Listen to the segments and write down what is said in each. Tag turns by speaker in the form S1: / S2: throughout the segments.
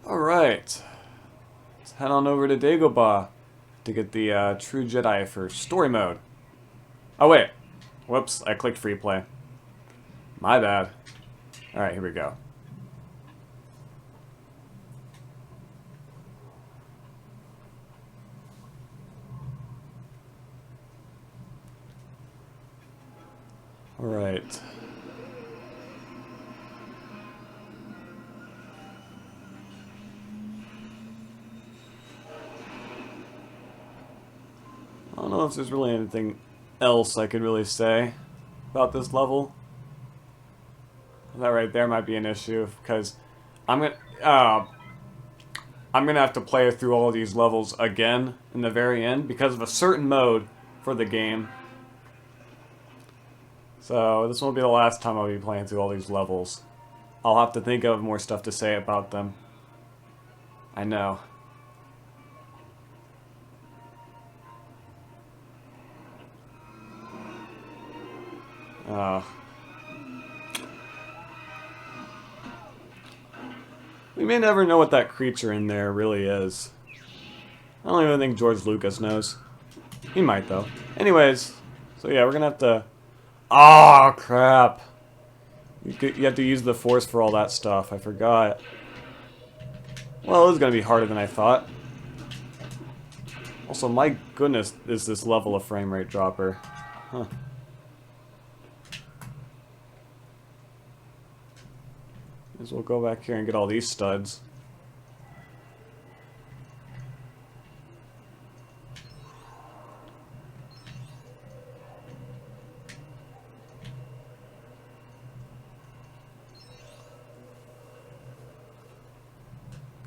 S1: Alright, let's head on over to Dagobah to get the True Jedi for story mode. Oh wait, whoops, I clicked free play. My bad. Alright, here we go. Alright. I don't know if there's really anything else I could really say about this level. That right there might be an issue, because I'm gonna have to play through all of these levels again in the very end because of a certain mode for the game. So this won't be the last time I'll be playing through all these levels. I'll have to think of more stuff to say about them. I know. We may never know what that creature in there really is. I don't even think George Lucas knows. He might, though. Anyways, so yeah, we're gonna have to... Oh, crap. You have to use the Force for all that stuff. I forgot. Well, it was gonna be harder than I thought. Also, my goodness, is this level a frame rate dropper. Huh. As we'll go back here and get all these studs.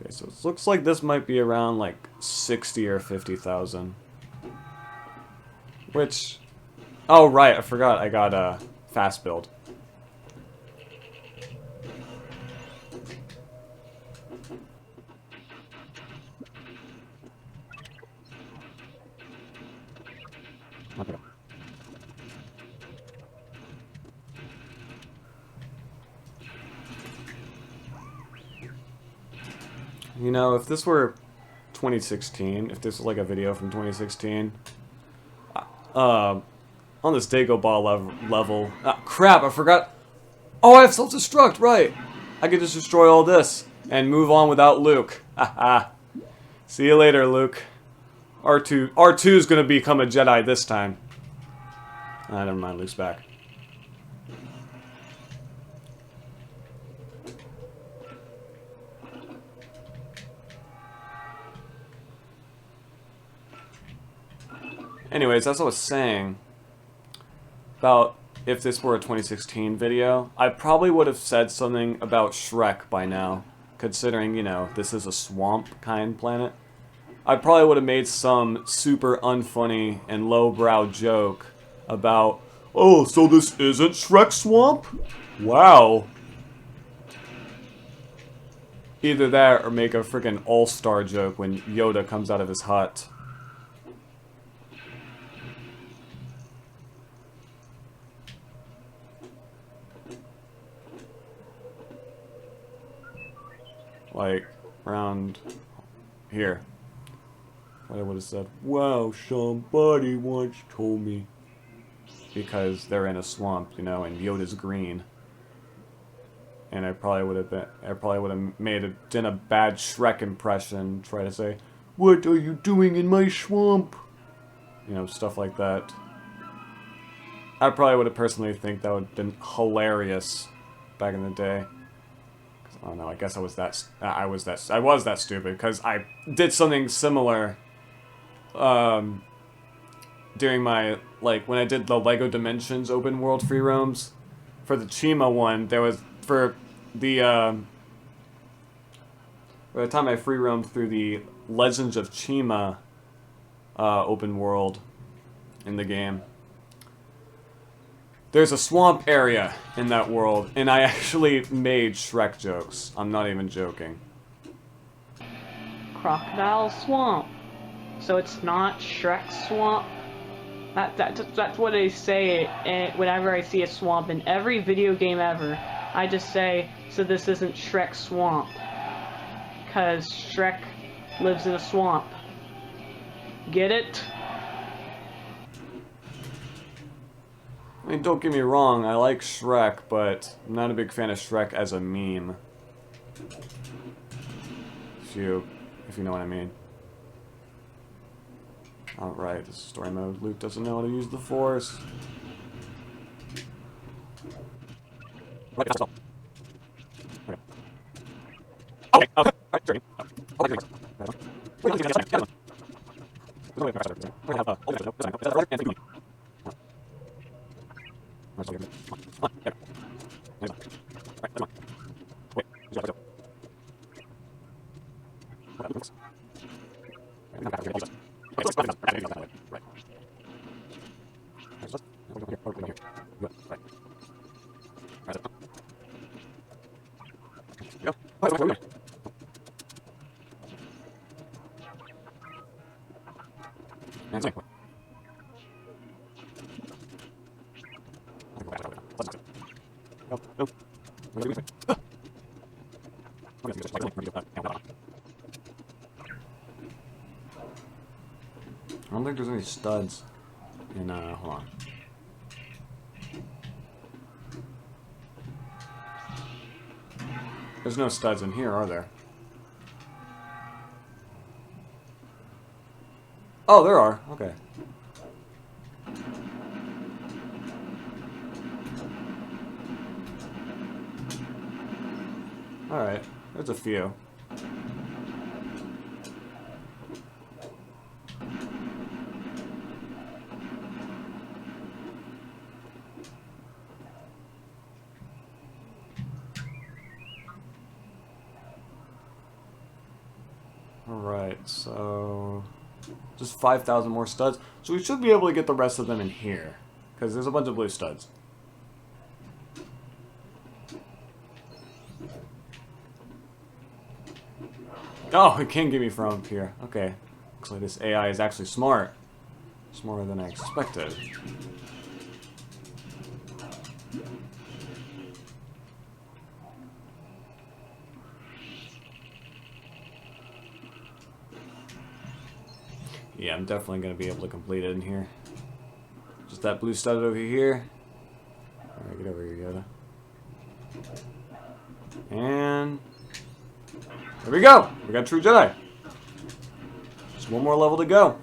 S1: Okay, so it looks like this might be around like 60 or 50,000. Which, oh right, I forgot I got a fast build. Okay. You know, if this were 2016, if this was like a video from 2016, on this Dagobah level, crap, I forgot. Oh, I have self-destruct, right? I could just destroy all this and move on without Luke. Haha. See you later, Luke. R2's gonna become a Jedi this time. Ah, never mind, Luke's back. Anyways, as I was saying about if this were a 2016 video, I probably would have said something about Shrek by now, considering, you know, this is a swamp kind planet. I probably would have made some super unfunny and lowbrow joke about, oh, so this isn't Shrek Swamp? Wow. Either that or make a freaking all-star joke when Yoda comes out of his hut. Like, around here. What I would have said, wow, somebody once told me. Because they're in a swamp, you know, and Yoda's green. And I probably would have done a bad Shrek impression, try to say, what are you doing in my swamp? You know, stuff like that. I probably would have personally think that would have been hilarious back in the day. Oh no, I guess I was that stupid, because I did something similar during my, like, when I did the LEGO Dimensions open world free roams. For the Chima one, there was, for the time I free roamed through the Legends of Chima open world in the game, there's a swamp area in that world, and I actually made Shrek jokes. I'm not even joking.
S2: Crocodile Swamp. So it's not Shrek Swamp? That's what I say whenever I see a swamp in every video game ever. I just say, so this isn't Shrek Swamp. because Shrek lives in a swamp. Get it?
S1: I mean, don't get me wrong, I like Shrek, but I'm not a big fan of Shrek as a meme. If you know what I mean. Alright, this is story mode. Luke doesn't know how to use the Force. Okay, okay. Alright, journey. I don't think there's any studs in, hold on. There's no studs in here, are there? Oh, there are. Okay. Alright, there's a few. Alright, so just 5,000 more studs. So we should be able to get the rest of them in here, because there's a bunch of blue studs. Oh, it can get me from here. Okay. Looks like this AI is actually smart. Smarter than I expected. Yeah, I'm definitely going to be able to complete it in here. Just that blue stud over here. Alright, get over here, Yoda. And there we go! We got True Jedi. Just one more level to go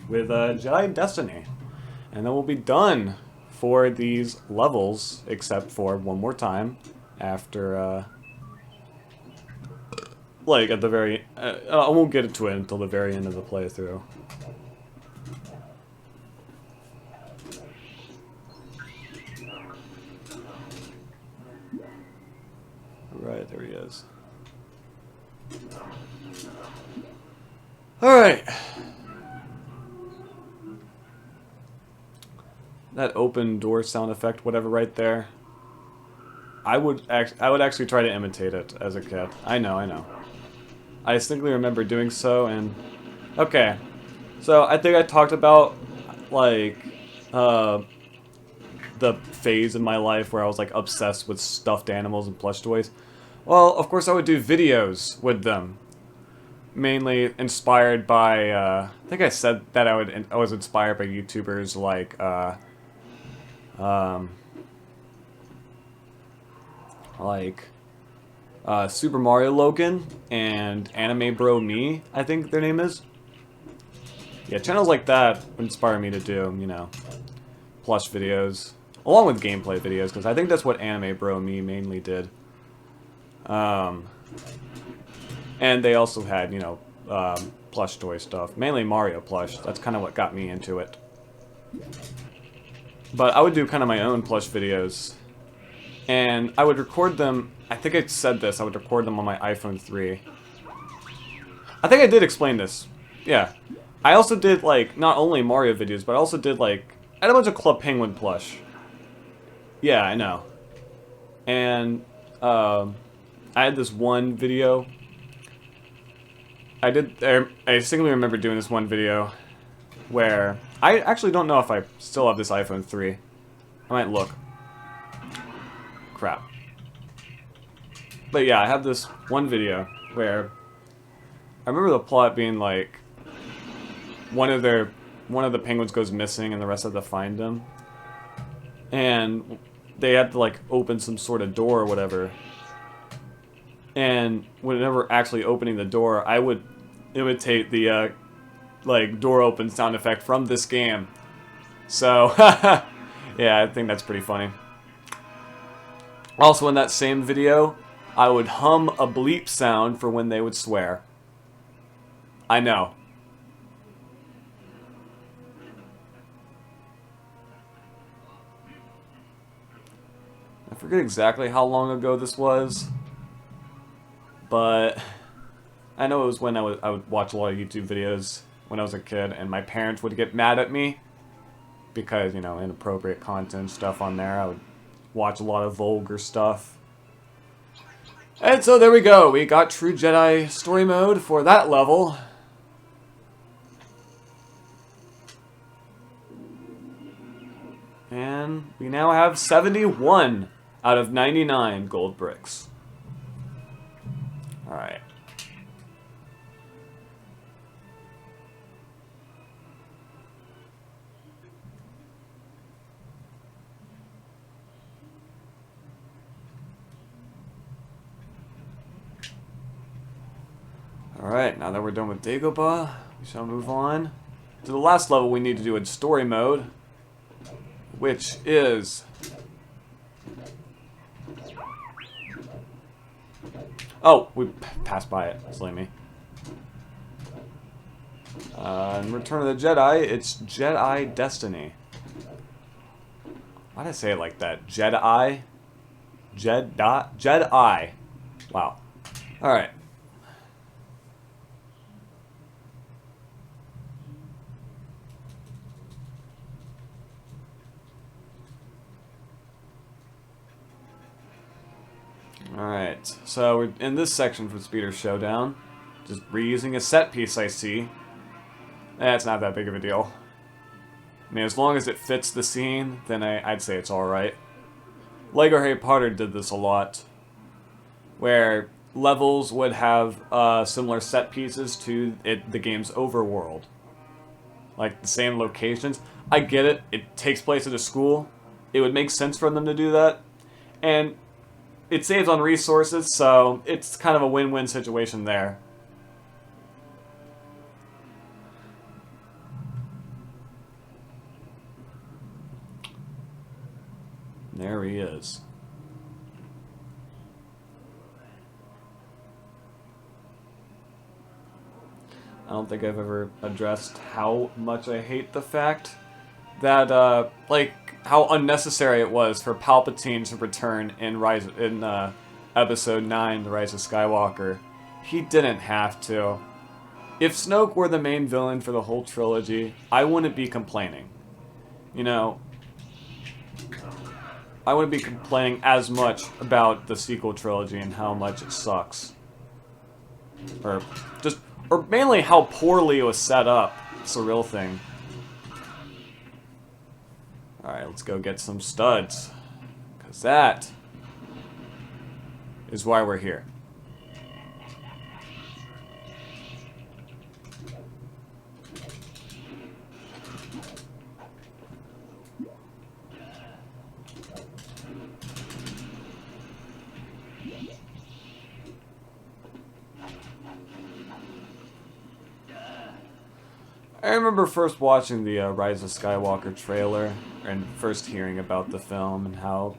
S1: with Jedi Destiny. And then we'll be done for these levels, except for one more time after, like, at the very... I won't get into it until the very end of the playthrough. Right, there he is. Alright. That open door sound effect, whatever, right there. I would actually try to imitate it as a kid. I know. I distinctly remember doing so, and... Okay. So, I think I talked about, like, the phase in my life where I was, like, obsessed with stuffed animals and plush toys. Well, of course I would do videos with them. Mainly inspired by, I think I said that I was inspired by YouTubers like, Super Mario Logan and Anime Bro Me, I think their name is. Yeah, channels like that inspire me to do, you know, plush videos, along with gameplay videos, because I think that's what Anime Bro Me mainly did. And they also had, you know, plush toy stuff. Mainly Mario plush. That's kind of what got me into it. But I would do kind of my own plush videos. And I would record them... I think I said this. I would record them on my iPhone 3. I think I did explain this. Yeah. I also did, like, not only Mario videos, but I also did, like... I had a bunch of Club Penguin plush. Yeah, I know. And, I had this one video. I distinctly remember doing this one video where I actually don't know if I still have this iPhone 3. I might look. Crap. But yeah, I have this one video where I remember the plot being like one of the penguins goes missing and the rest have to find him. And they had to like open some sort of door or whatever. And whenever actually opening the door, I would imitate the like door open sound effect from this game. So yeah, I think that's pretty funny. Also in that same video, I would hum a bleep sound for when they would swear. I know. I forget exactly how long ago this was, but I know it was when I would watch a lot of YouTube videos when I was a kid, and my parents would get mad at me because, you know, inappropriate content stuff on there. I would watch a lot of vulgar stuff. And so there we go. We got True Jedi story mode for that level. And we now have 71 out of 99 gold bricks. Alright. Alright, now that we're done with Dagobah, we shall move on to the last level we need to do in story mode, which is... Oh, we passed by it. Silly me. In Return of the Jedi, it's Jedi Destiny. Why did I say it like that? Jedi? Jedi. Wow. Alright. Alright, so we're in this section for Speeder Showdown. Just reusing a set piece, I see. It's not that big of a deal. I mean, as long as it fits the scene, then I'd say it's alright. Lego Harry Potter did this a lot, where levels would have similar set pieces to the game's overworld. Like, the same locations. I get it, it takes place at a school. It would make sense for them to do that. And it saves on resources, so it's kind of a win-win situation there. There he is. I don't think I've ever addressed how much I hate the fact that, like, how unnecessary it was for Palpatine to return in Episode 9, The Rise of Skywalker. He didn't have to. If Snoke were the main villain for the whole trilogy, I wouldn't be complaining. You know, I wouldn't be complaining as much about the sequel trilogy and how much it sucks. Or mainly how poorly it was set up. It's the real thing. Alright, let's go get some studs. Because that is why we're here. I remember first watching the Rise of Skywalker trailer and first hearing about the film and how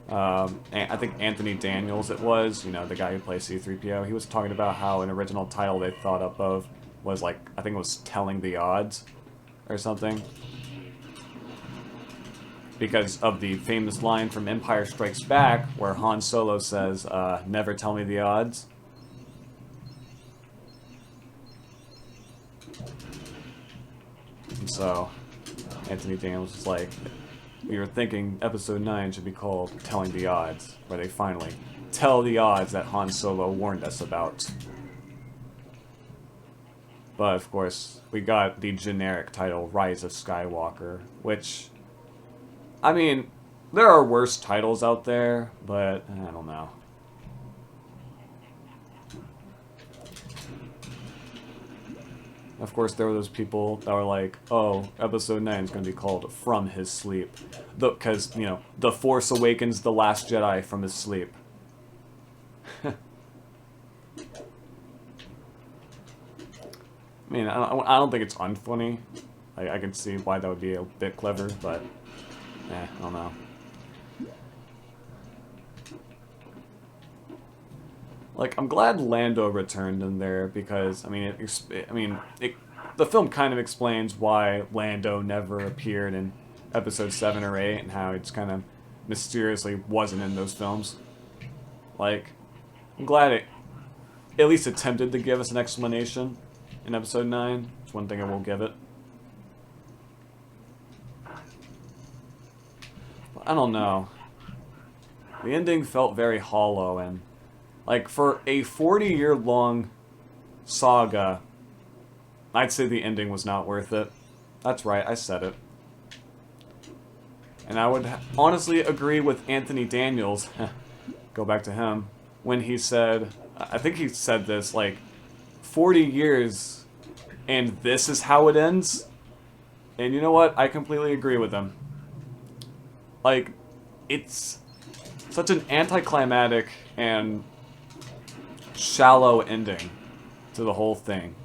S1: I think Anthony Daniels it was, you know, the guy who plays C-3PO, he was talking about how an original title they thought up of was like, I think it was Telling the Odds or something. Because of the famous line from Empire Strikes Back where Han Solo says, never tell me the odds. And so, Anthony Daniels was like, we were thinking Episode 9 should be called Telling the Odds, where they finally tell the odds that Han Solo warned us about. But, of course, we got the generic title, Rise of Skywalker, which, I mean, there are worse titles out there, but I don't know. Of course, there were those people that were like, "Oh, Episode 9 is going to be called From His Sleep," because you know, The Force Awakens the Last Jedi from his sleep. I mean, I don't think it's unfunny. I can see why that would be a bit clever, but I don't know. Like, I'm glad Lando returned in there because, I mean, the film kind of explains why Lando never appeared in Episode 7 or 8 and how it's kind of mysteriously wasn't in those films. Like, I'm glad it at least attempted to give us an explanation in Episode 9. It's one thing I will give it. I don't know. The ending felt very hollow, and like for a 40-year-long saga, I'd say the ending was not worth it. That's right, I said it. And I would honestly agree with Anthony Daniels, go back to him, when he said, I think he said this, like, 40 years and this is how it ends? And you know what? I completely agree with him. Like, it's such an anticlimactic and shallow ending to the whole thing.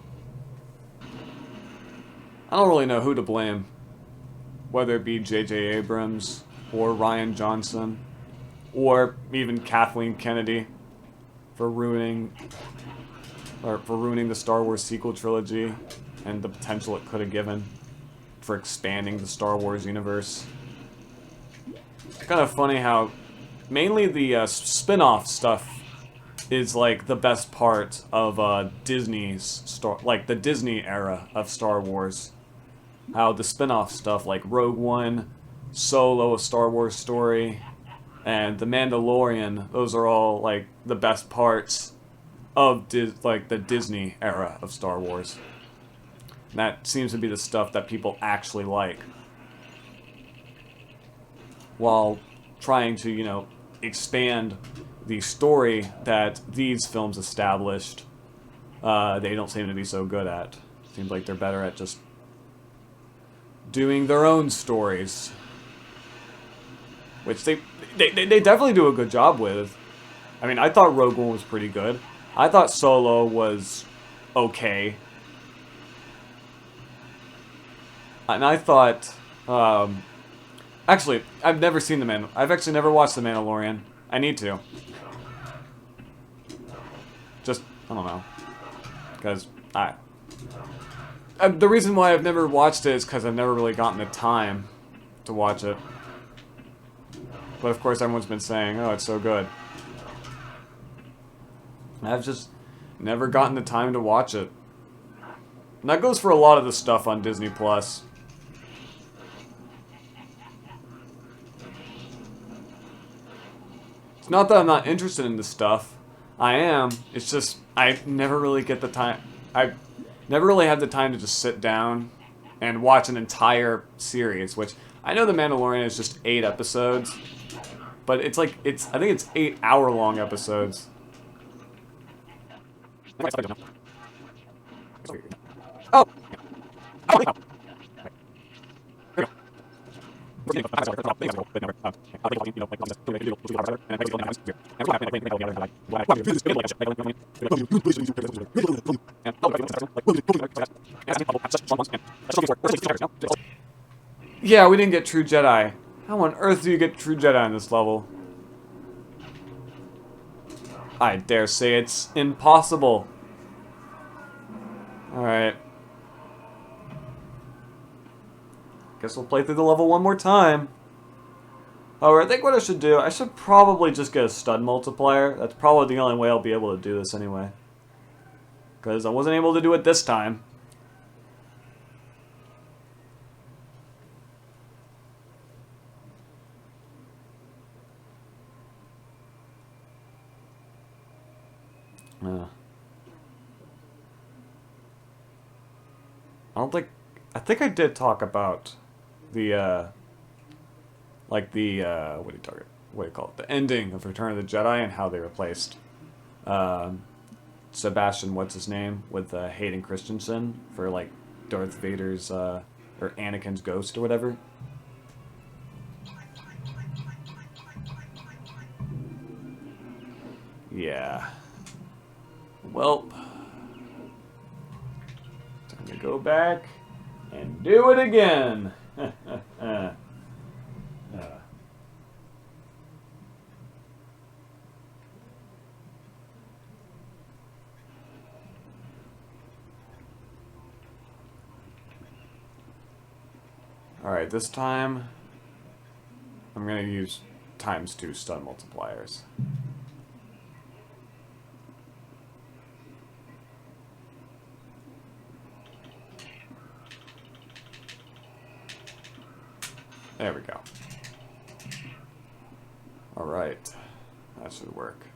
S1: I don't really know who to blame, whether it be J.J. Abrams or Rian Johnson or even Kathleen Kennedy for ruining the Star Wars sequel trilogy and the potential it could have given for expanding the Star Wars universe. It's kind of funny how mainly the spin-off stuff is like the best part of Disney's the Disney era of Star Wars. How the spin-off stuff like Rogue One, Solo, A Star Wars Story, and The Mandalorian, those are all like the best parts of the Disney era of Star Wars. And that seems to be the stuff that people actually like. While trying to, you know, expand the story that these films established, they don't seem to be so good at. Seems like they're better at just doing their own stories. Which they definitely do a good job with. I mean, I thought Rogue One was pretty good. I thought Solo was okay. And I thought, actually, I've actually never watched The Mandalorian. I need to. Just, I don't know. Because the reason why I've never watched it is because I've never really gotten the time to watch it. But of course everyone's been saying, oh, it's so good. I've just never gotten the time to watch it. And that goes for a lot of the stuff on Disney Plus. It's not that I'm not interested in this stuff. I am. It's just I never really get the time. I never really had the time to just sit down and watch an entire series, which I know The Mandalorian is just 8 episodes, but I think it's 8-hour-long episodes. Oh. Yeah, we didn't get True Jedi. How on earth do you get True Jedi on this level? I dare say it's impossible. Alright. Guess we'll play through the level one more time. However, I think what I should do, I should probably just get a stud multiplier. That's probably the only way I'll be able to do this anyway. Because I wasn't able to do it this time. I think I did talk about the, what do you call it? The ending of Return of the Jedi and how they replaced, Sebastian, what's his name, with Hayden Christensen for like Darth Vader's or Anakin's ghost or whatever. Yeah. Well, time to go back and do it again. Alright, this time I'm going to use ×2 stun multipliers. There we go. Alright. That should work.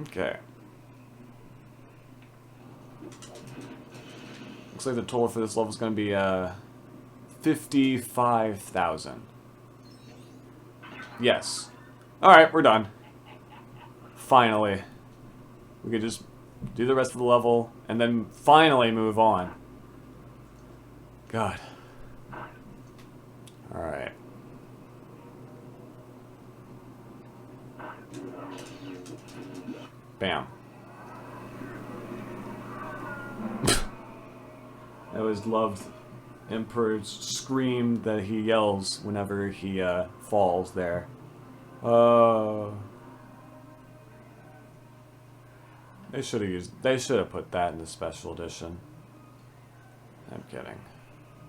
S1: Okay. Looks like the total for this level is going to be 55,000. Yes. Alright, we're done. Finally. We could just do the rest of the level and then finally move on. God. Alright. Bam. I always loved Emperor's scream that he yells whenever he falls there. They should have put that in the special edition. I'm kidding.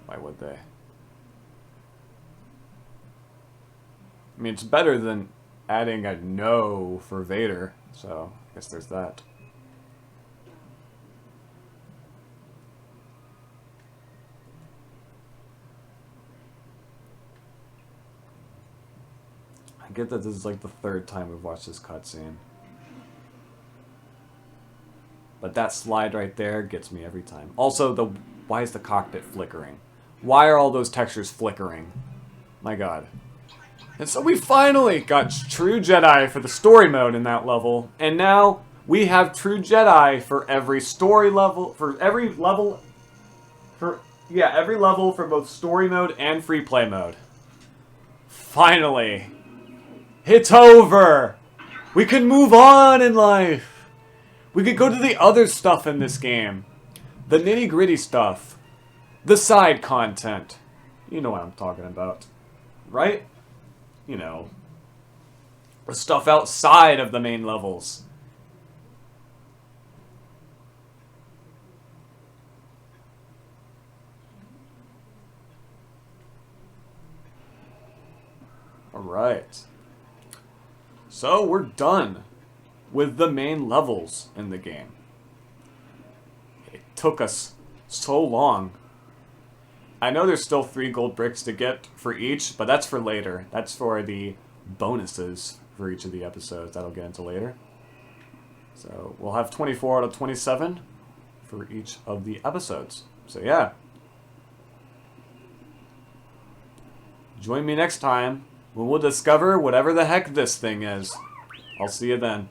S1: Why would they? I mean, it's better than adding a no for Vader, so I guess there's that. I get that this is like the third time we've watched this cutscene. But that slide right there gets me every time. Also, why is the cockpit flickering? Why are all those textures flickering? My god. And so we finally got True Jedi for the story mode in that level. And now we have True Jedi for every story level, for every level for both story mode and free play mode. Finally. It's over! We can move on in life! We could go to the other stuff in this game. The nitty-gritty stuff. The side content. You know what I'm talking about. Right? You know. The stuff outside of the main levels. Alright. So, we're done with the main levels in the game. It took us so long. I know there's still 3 gold bricks to get for each, but that's for later. That's for the bonuses for each of the episodes. That'll get into later. So, we'll have 24 out of 27 for each of the episodes. So, yeah. Join me next time when we'll discover whatever the heck this thing is. I'll see you then.